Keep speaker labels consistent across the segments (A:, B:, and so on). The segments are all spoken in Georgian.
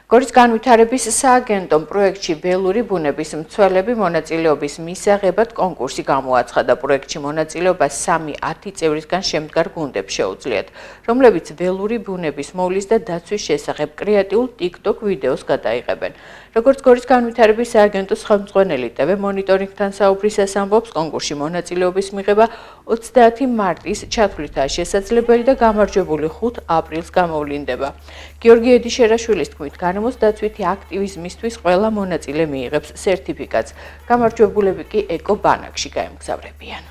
A: გორის განვითარების სააგენტომ პროექტში ველური ბუნების მცველები მონაწილეობის მისაღებად კონკურსი გამოაცხადა. პროექტში მონაწილეობას 3-10 წევრისგან შემდგარ გუნდებს შეუძლიათ, რომლებიც ველური ბუნების მოვლის და დაცვის შესახებ კრეატიულ TikTok ვიდეოს გადაიღებენ. როგორც გორის განვითარების სააგენტოს ხელმძღვანელი TV მონიტორინგთან საუბრისას ამბობს, კონკურსში მონაწილეობის მიღება 30 მარტის ჩათვლითაა შესაძლებელი და გამარჯვებული 5 აპრილს გამოვლინდება. გიორგი ედიშერაშვილის თქმით, გარემოს დაცვითი აქტივიზმისთვის ყველა მონაწილე მიიღებს სერტიფიკატს. გამარჯვებულები კი ეკო-ბანაკში გაემგზავრებიან.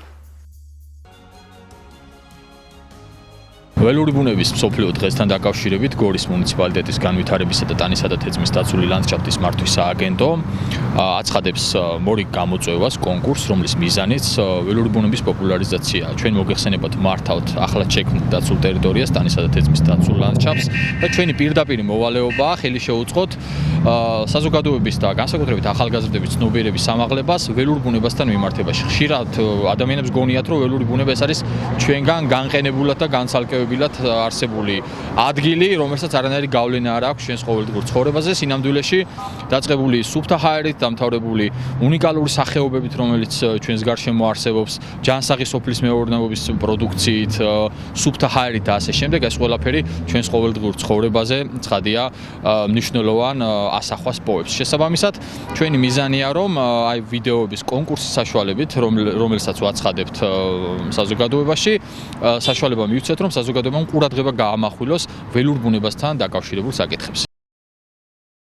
B: ველური ბუნების მსოფლიო დღესთან დაკავშირებით გორის მუნიციპალიტეტის განვითარებისა და ტანისა და თეძმის დაცული ლანდშაფტის მართვის სააგენტო აცხადებს მორიგ გამოწვევას კონკურსს, რომლის მიზანიც ველური ბუნების პოპულარიზაციაა. ჩვენ მოგეხსენებათ მართავთ ახლად შექმნილ დაცულ ტერიტორიას, ტანისა და თეძმის დაცულ ლანდშაფტს და ჩვენი პირდაპირ მოვალეობაა ხელი შეუწყოთ საზოგადოების და განსაკუთრებით ახალგაზრდების ცნობიერების ამაღლებას ველურ ბუნებასთან მიმართებაში. ხშირად ადამიანებს გონიათ, რომ ველური ბუნება ეს არის ჩვენგან განყენებულად და განცალკევებულად არსებული ადგილი, რომელსაც არანაირი გავლენა არ აქვს ჩვენს ყოველდღიურ ცხოვრებაზე. სინამდვილეში დაწყებული სუფთა ჰაერით, დამთავრებული უნიკალური სახეობებით, რომელიც ჩვენს გარშემო არსებობს, ჯანსაღი სოფლის მეურნეობის პროდუქციით, სუფთა ჰაერით და ასე შემდეგ, ეს ყველაფერი ჩვენს ყოველდღიურ ცხოვრებაზე ცხადია მნიშვნელოვან ასახვას პოვებს. შესაბამისად, ჩვენი მიზანია, რომ აი ვიდეოების კონკურსის საშუალებით, რომელსაც ვაცხადებთ საზოგადოებაში, საშუალება მივცეთ, რომ საზოგადოებამ ყურადღება გაამახვილოს ველურ ბუნებასთან დაკავშირებულ საკითხებს.